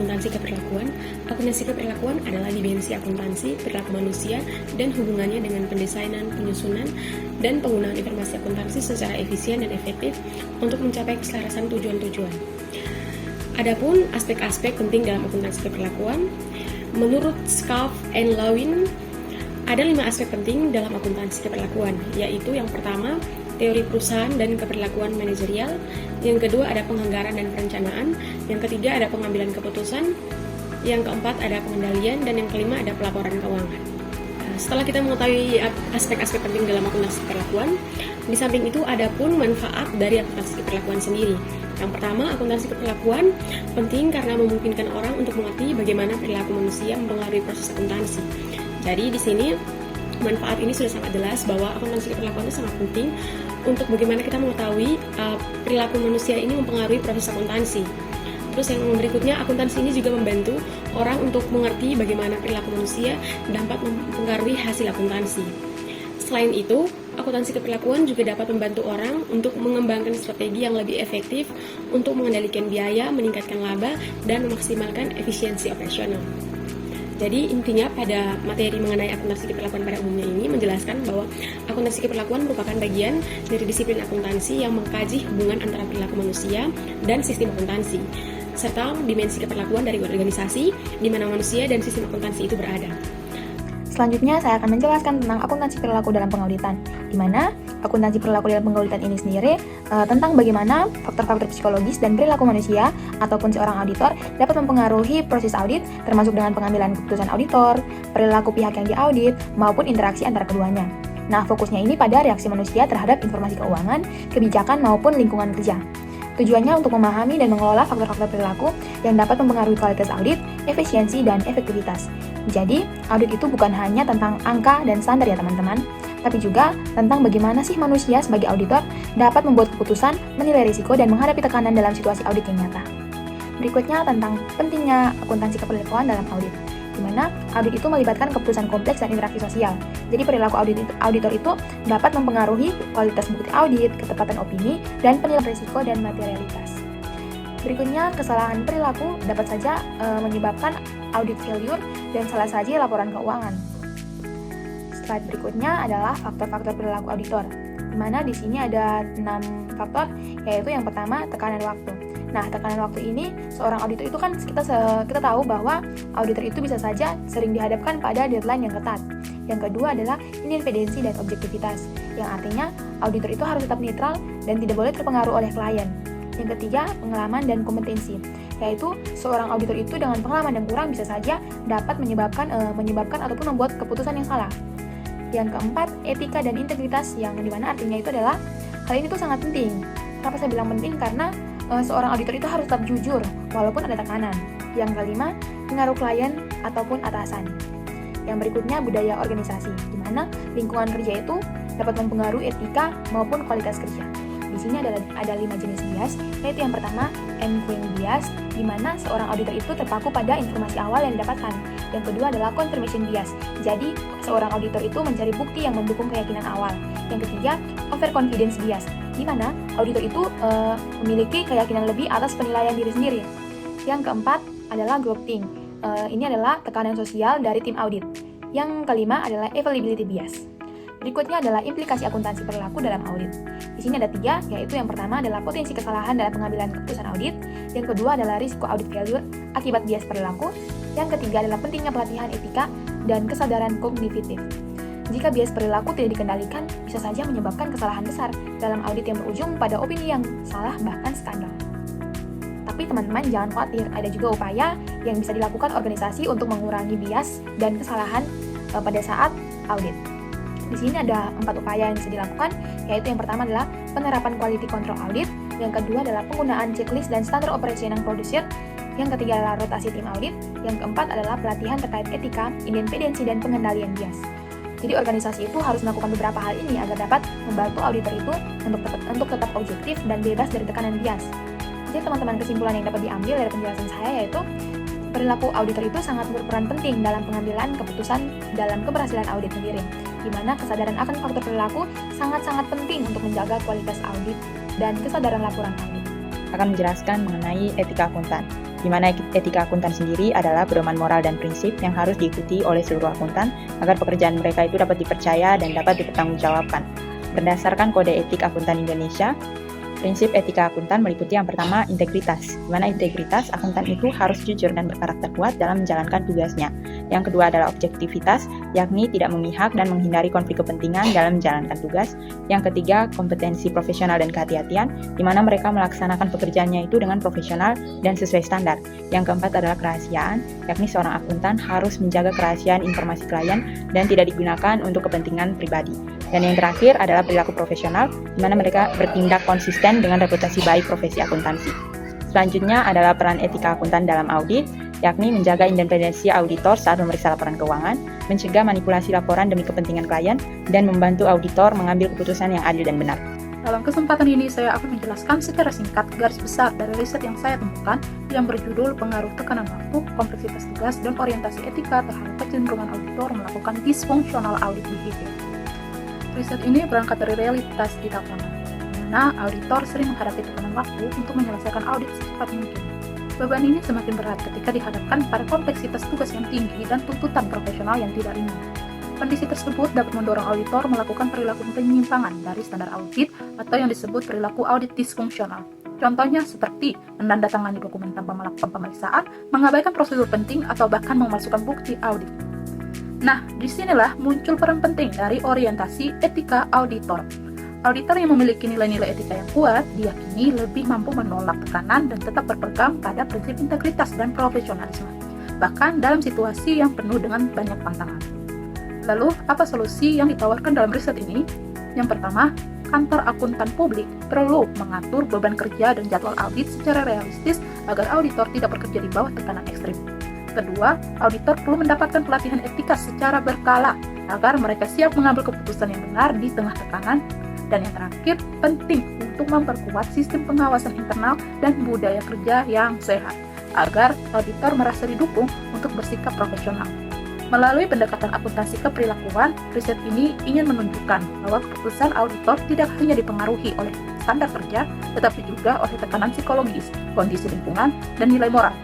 akuntansi keperlakuan. Akuntansi keperlakuan adalah dimensi akuntansi, perilaku manusia, dan hubungannya dengan pendesainan, penyusunan, dan penggunaan informasi akuntansi secara efisien dan efektif untuk mencapai keselarasan tujuan-tujuan. Adapun aspek-aspek penting dalam akuntansi keperlakuan, menurut Scalf and Lawin, ada 5 aspek penting dalam akuntansi keperlakuan, yaitu yang pertama, teori perusahaan dan keperlakuan manajerial, yang kedua ada penganggaran dan perencanaan, yang ketiga ada pengambilan keputusan, yang keempat ada pengendalian, dan yang kelima ada pelaporan keuangan. Setelah kita mengetahui aspek-aspek penting dalam akuntansi keperlakuan, di samping itu ada pun manfaat dari akuntansi keperlakuan sendiri. Yang pertama, akuntansi keperlakuan penting karena memungkinkan orang untuk mengerti bagaimana perilaku manusia mempengaruhi proses akuntansi. Jadi di sini manfaat ini sudah sangat jelas bahwa akuntansi keperlakuan itu sangat penting untuk bagaimana kita mengetahui perilaku manusia ini mempengaruhi proses akuntansi. Terus yang berikutnya, akuntansi ini juga membantu orang untuk mengerti bagaimana perilaku manusia dapat mempengaruhi hasil akuntansi. Selain itu, akuntansi keperlakuan juga dapat membantu orang untuk mengembangkan strategi yang lebih efektif untuk mengendalikan biaya, meningkatkan laba, dan memaksimalkan efisiensi operasional. Jadi intinya pada materi mengenai akuntansi keperlakuan pada umumnya ini menjelaskan bahwa akuntansi keperlakuan merupakan bagian dari disiplin akuntansi yang mengkaji hubungan antara perilaku manusia dan sistem akuntansi, serta dimensi keperlakuan dari organisasi di mana manusia dan sistem akuntansi itu berada. Selanjutnya, saya akan menjelaskan tentang akuntansi perilaku dalam pengauditan, di mana akuntansi perilaku dalam pengauditan ini sendiri tentang bagaimana faktor-faktor psikologis dan perilaku manusia ataupun seorang auditor dapat mempengaruhi proses audit, termasuk dengan pengambilan keputusan auditor, perilaku pihak yang diaudit, maupun interaksi antara keduanya. Nah, fokusnya ini pada reaksi manusia terhadap informasi keuangan, kebijakan, maupun lingkungan kerja. Tujuannya untuk memahami dan mengelola faktor-faktor perilaku yang dapat mempengaruhi kualitas audit, efisiensi, dan efektivitas. Jadi, audit itu bukan hanya tentang angka dan standar ya teman-teman, tapi juga tentang bagaimana sih manusia sebagai auditor dapat membuat keputusan, menilai risiko, dan menghadapi tekanan dalam situasi audit yang nyata. Berikutnya tentang pentingnya akuntansi keperlakuan dalam audit, di mana audit itu melibatkan keputusan kompleks dan interaksi sosial. Jadi perilaku auditor itu dapat mempengaruhi kualitas bukti audit, ketepatan opini, dan penilaian risiko dan materialitas. Berikutnya, kesalahan perilaku dapat saja menyebabkan audit failure dan salah saja laporan keuangan. Slide berikutnya adalah faktor-faktor perilaku auditor, di mana di sini ada 6 faktor, yaitu yang pertama tekanan waktu. Nah, tekanan waktu ini seorang auditor itu kan kita tahu bahwa auditor itu bisa saja sering dihadapkan pada deadline yang ketat. Yang kedua adalah independensi dan objektivitas, yang artinya auditor itu harus tetap netral dan tidak boleh terpengaruh oleh klien. Yang ketiga, pengalaman dan kompetensi, yaitu seorang auditor itu dengan pengalaman yang kurang bisa saja dapat menyebabkan ataupun membuat keputusan yang salah. Yang keempat, etika dan integritas, yang dimana artinya itu adalah hal ini tuh sangat penting. Kenapa saya bilang penting? Karena seorang auditor itu harus tetap jujur walaupun ada tekanan. Yang kelima, pengaruh klien ataupun atasan. Yang berikutnya, budaya organisasi, di mana lingkungan kerja itu dapat mempengaruhi etika maupun kualitas kerja. Di sini ada 5 jenis bias, yaitu yang pertama, anchoring bias, di mana seorang auditor itu terpaku pada informasi awal yang didapatkan. Yang kedua adalah confirmation bias, jadi seorang auditor itu mencari bukti yang mendukung keyakinan awal. Yang ketiga, overconfidence bias, di mana auditor itu memiliki keyakinan lebih atas penilaian diri sendiri. Yang keempat adalah groupthink, ini adalah tekanan sosial dari tim audit. Yang kelima adalah availability bias. Berikutnya adalah implikasi akuntansi perilaku dalam audit. Di sini ada 3, yaitu yang pertama adalah potensi kesalahan dalam pengambilan keputusan audit, yang kedua adalah risiko audit failure akibat bias perilaku, yang ketiga adalah pentingnya pelatihan etika dan kesadaran kognitif. Jika bias perilaku tidak dikendalikan, bisa saja menyebabkan kesalahan besar dalam audit yang berujung pada opini yang salah bahkan skandal. Tapi teman-teman jangan khawatir, ada juga upaya yang bisa dilakukan organisasi untuk mengurangi bias dan kesalahan pada saat audit. Di sini ada 4 upaya yang bisa dilakukan, yaitu yang pertama adalah penerapan quality control audit, yang kedua adalah penggunaan checklist dan standar operation yang producer, yang ketiga adalah rotasi tim audit, yang keempat adalah pelatihan terkait etika, independensi, dan pengendalian bias. Jadi organisasi itu harus melakukan beberapa hal ini agar dapat membantu auditor itu untuk tetap objektif dan bebas dari tekanan bias. Jadi teman-teman, kesimpulan yang dapat diambil dari penjelasan saya yaitu perilaku auditor itu sangat berperan penting dalam pengambilan keputusan dalam keberhasilan audit sendiri, di mana kesadaran akan faktor perilaku sangat-sangat penting untuk menjaga kualitas audit dan kesadaran laporan audit. Akan menjelaskan mengenai etika akuntan, di mana etika akuntan sendiri adalah pedoman moral dan prinsip yang harus diikuti oleh seluruh akuntan agar pekerjaan mereka itu dapat dipercaya dan dapat dipertanggungjawabkan. Berdasarkan Kode Etik Akuntan Indonesia, prinsip etika akuntan meliputi yang pertama, integritas, di mana integritas akuntan itu harus jujur dan berkarakter kuat dalam menjalankan tugasnya. Yang kedua adalah objektivitas, yakni tidak memihak dan menghindari konflik kepentingan dalam menjalankan tugas. Yang ketiga, kompetensi profesional dan kehati-hatian, di mana mereka melaksanakan pekerjaannya itu dengan profesional dan sesuai standar. Yang keempat adalah kerahasiaan, yakni seorang akuntan harus menjaga kerahasiaan informasi klien dan tidak digunakan untuk kepentingan pribadi. Dan yang terakhir adalah perilaku profesional, di mana mereka bertindak konsisten dengan reputasi baik profesi akuntansi. Selanjutnya adalah peran etika akuntan dalam audit, yakni menjaga independensi auditor saat memeriksa laporan keuangan, mencegah manipulasi laporan demi kepentingan klien, dan membantu auditor mengambil keputusan yang adil dan benar. Dalam kesempatan ini, saya akan menjelaskan secara singkat garis besar dari riset yang saya temukan yang berjudul Pengaruh Tekanan Waktu, Kompleksitas Tugas, dan Orientasi Etika Terhadap Kecenderungan Auditor Melakukan Dysfunctional Audit Behavior. Riset ini berangkat dari realitas di lapangan, di mana auditor sering menghadapi tekanan waktu untuk menyelesaikan audit secepat mungkin. Beban ini semakin berat ketika dihadapkan pada kompleksitas tugas yang tinggi dan tuntutan profesional yang tidak ringan. Kondisi tersebut dapat mendorong auditor melakukan perilaku penyimpangan dari standar audit atau yang disebut perilaku audit disfungsional. Contohnya seperti menandatangani dokumen tanpa melakukan pemeriksaan, mengabaikan prosedur penting, atau bahkan memalsukan bukti audit. Nah, disinilah muncul peran penting dari orientasi etika auditor. Auditor yang memiliki nilai-nilai etika yang kuat diyakini lebih mampu menolak tekanan dan tetap berpegang pada prinsip integritas dan profesionalisme, bahkan dalam situasi yang penuh dengan banyak tantangan. Lalu, apa solusi yang ditawarkan dalam riset ini? Yang pertama, kantor akuntan publik perlu mengatur beban kerja dan jadwal audit secara realistis agar auditor tidak bekerja di bawah tekanan ekstrim. Kedua, auditor perlu mendapatkan pelatihan etika secara berkala agar mereka siap mengambil keputusan yang benar di tengah tekanan. Dan yang terakhir, penting untuk memperkuat sistem pengawasan internal dan budaya kerja yang sehat agar auditor merasa didukung untuk bersikap profesional. Melalui pendekatan akuntansi keperilakuan, riset ini ingin menunjukkan bahwa keputusan auditor tidak hanya dipengaruhi oleh standar kerja, tetapi juga oleh tekanan psikologis, kondisi lingkungan, dan nilai moral.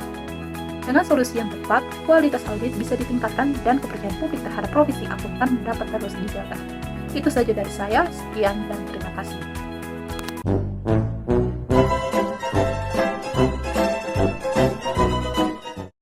Dengan solusi yang tepat, kualitas audit bisa ditingkatkan dan kepercayaan publik terhadap profesi akuntan dapat terus dijaga. Itu saja dari saya, sekian dan terima kasih.